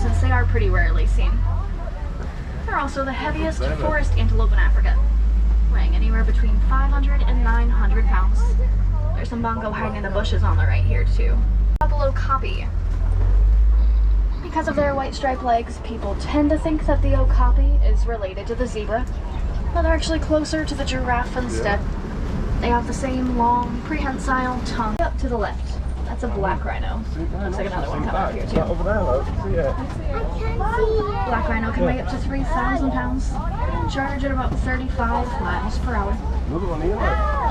since they are pretty rarely seen. They're also the heaviest forest antelope in Africa, weighing anywhere between 500 and 900 pounds. There's some bongo hiding in the bushes on the right here too. Buffalo copy. Because of their white striped legs, people tend to think that the okapi is related to the zebra, but they're actually closer to the giraffe instead. They have the same long, prehensile tongue. Up to the left, that's a black rhino. Looks like another one coming up here too. Black rhino can weigh up to 3,000 pounds and charge at about 35 miles per hour.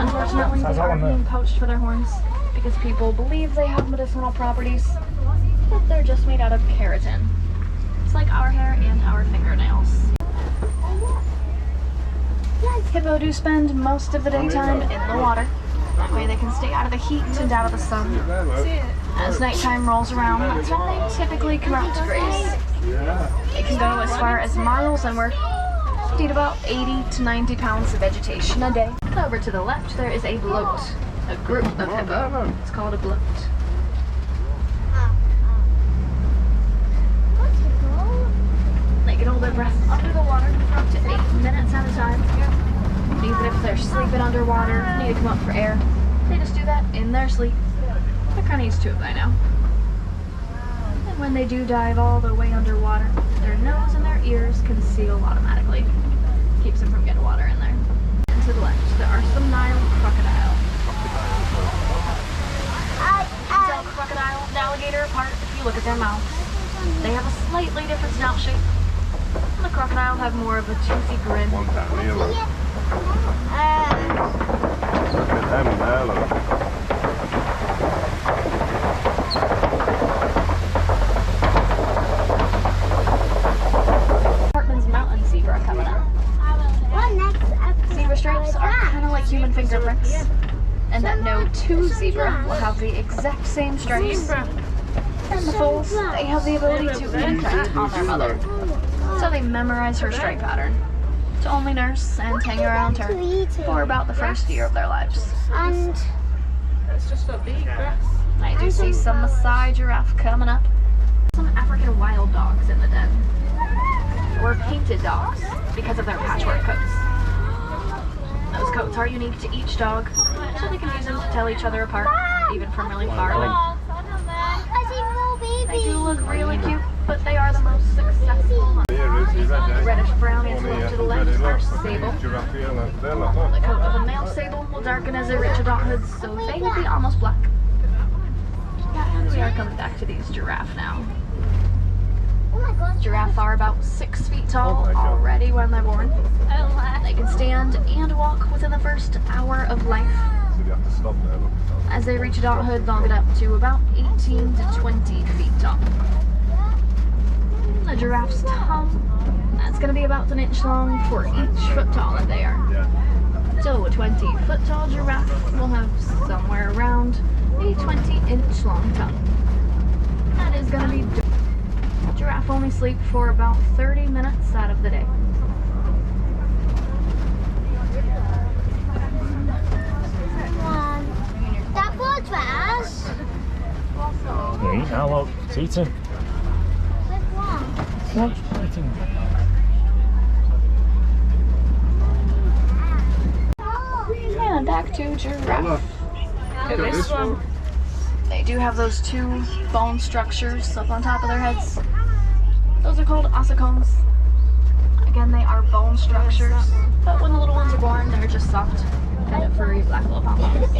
Unfortunately, they are being poached for their horns because people believe they have medicinal properties, but they're just made out of keratin. It's like our hair and our fingernails. Hippo do spend most of the daytime in the water. That way they can stay out of the heat and out of the sun. As nighttime rolls around, that's when they typically come out to graze. They can go as far as miles and work. Eat about 80 to 90 pounds of vegetation a day. Over to the left, there is a bloat, a group of hippo. It's called a bloat. They can hold their breath under the water for up to 8 minutes at a time. And even if they're sleeping underwater, need to come up for air, they just do that in their sleep. They're kind of used to it by now. And when they do dive all the way underwater, their nose and their ears can seal automatically. Keeps them from getting water in there. And to the left, there are some Nile crocodile. You can tell crocodile and alligator apart if you look at their mouths. They have a slightly different snout shape. And the crocodile have more of a toothy grin. Hartman's mountain zebra coming up. Zebra stripes are kind of like human fingerprints, and that no two zebra will have the exact same stripes. And the foals, they have the ability to imprint on their mother, so they memorize her stripe pattern to only nurse and hang around her for about the first year of their lives. And it's just a big grass. I do see some Maasai giraffe coming up. Some African wild dogs in the den. Or painted dogs because of their patchwork coats. Those coats are unique to each dog, so they can use them to tell each other apart, even from really far away. They do look really cute, but they are the most successful. The reddish brown antelope to the left are sable. The coat of a male sable will darken as they reach adulthood, so they will be almost black. And we are coming back to these giraffe now. Giraffe are about 6 feet tall already when they're born. They can stand and walk within the first hour of life. As they reach adulthood, they'll get up to about 18 to 20 feet tall. The giraffe's tongue, that's going to be about an inch long for each foot tall that they are. So a 20-foot tall giraffe will have somewhere around a 20-inch long tongue. That is going to be... Giraffe only sleep for about 30 minutes out of the day. That was fast. Yeah, eat now, look. It's eating. What? Eating. And back to giraffe. This one. They do have those two bone structures up on top of their heads. Those are called ossicones. Again, they are bone structures, but when the little ones are born, they're just soft, kind of furry black little pom-poms.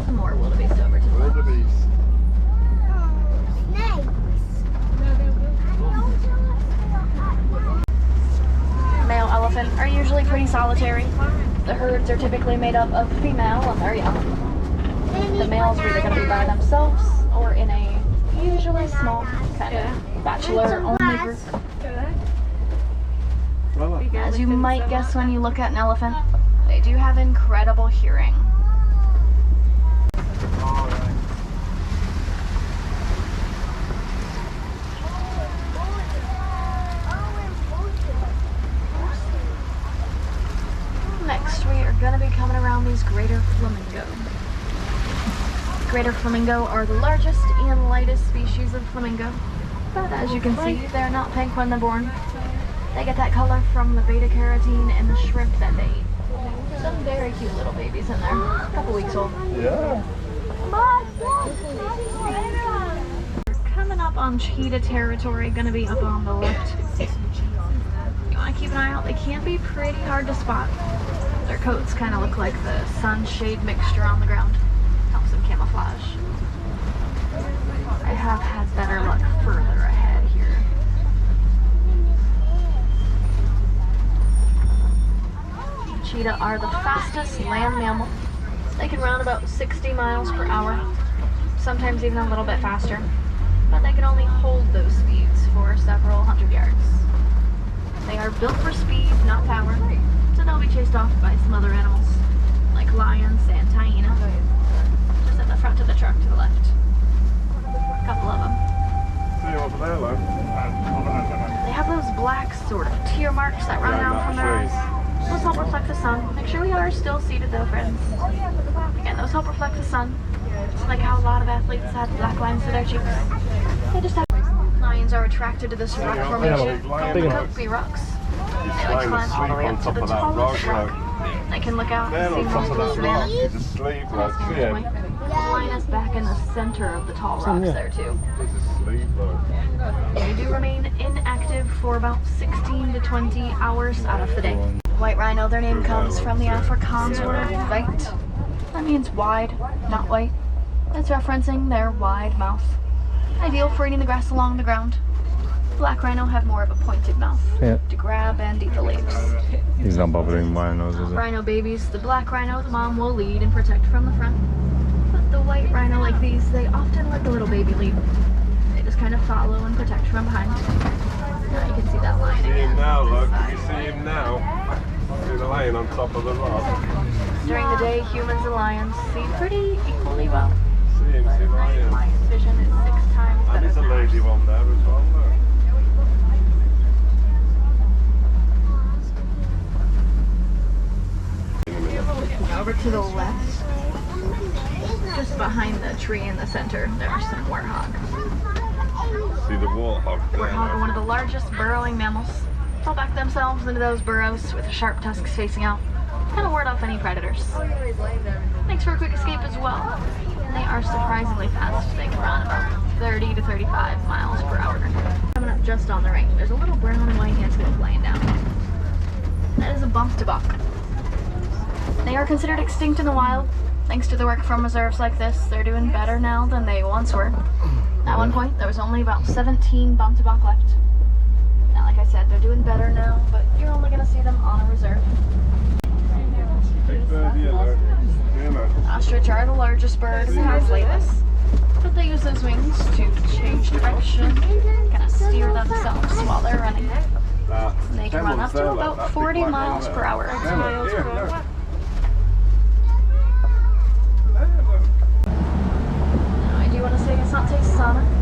Some more wildebeest over to the left. Male elephant are usually pretty solitary. The herds are typically made up of female when they're young. The males are either going to be by themselves or in a usually small kind of bachelor-only group. As you might guess when you look at an elephant, they do have incredible hearing. Next, we are going to be coming around these greater flamingo. Greater flamingo are the largest and lightest species of flamingo. But as you can see, they're not pink when they're born. They get that color from the beta carotene in the shrimp that they eat. Some very cute little babies in there, a couple weeks old. Yeah. We're coming up on cheetah territory, gonna be up on the left. You wanna keep an eye out, they can be pretty hard to spot. Their coats kind of look like the sunshade mixture on the ground. Helps them camouflage. I have had better luck further ahead here. Cheetah are the fastest land mammal. They can run about 60 miles per hour, sometimes even a little bit faster, but they can only hold those speeds for several hundred yards. They are built for speed, not power, so they'll be chased off by some other animals, like lions and hyena. Just at the front of the truck to the left. A couple of them. See you over there, love. They have those black sort of tear marks that run down from their eyes. Those help reflect the sun. Make sure we are still seated though, friends. Again, those help reflect the sun. It's like how a lot of athletes have black lines to their cheeks. They just have... Lions are attracted to this rock formation called the Kobe rocks. They like climb all the way up to the tallest rock. They can look out and see most of the savannah. He's asleep, love. See him? The lion is back in the center of the tall rocks there too. He's asleep, love. They do remain inactive for about 16 to 20 hours out of the day. White rhino, their name comes from the Afrikaans word weit. That means wide, not white. That's referencing their wide mouth. Ideal for eating the grass along the ground. Black rhino have more of a pointed mouth to grab and eat the leaves. He's not bothering rhinos, is he? Rhino babies, the black rhino, the mom will lead and protect from the front. But the white rhino like these, they often let the little baby lead. They just kind of follow and protect from behind. Now you can see that lion See again. him now, look. You see him now. See the lion on top of the rock. During the day, humans and lions see pretty equally well. See him, see the lion. Lion's vision is 6 times And better there's a than lady ours. one there as well, look. Over to the left, just behind the tree in the center, there are some warthogs. See the warthog there. Warthog are one of the largest burrowing mammals. They'll back themselves into those burrows with the sharp tusks facing out, kind of ward off any predators. Makes for a quick escape as well. And they are surprisingly fast. They can run about 30 to 35 miles per hour. Coming up just on the right, there's a little brown and white antelope laying down. That is a bumped-a-buck. They are considered extinct in the wild. Thanks to the work from reserves like this, they're doing better now than they once were. At one point, there was only about 17 bumped-a-buck left. Now, like I said, they're doing better now, but you're only going to see them on a reserve. Big bird here, look. See him? Ostrich are the largest bird and are flightless, but they use those wings to change direction, kind of steer themselves while they're running. And they can run up to about 40 miles per hour. Now, I do want to say it's not taste sauna.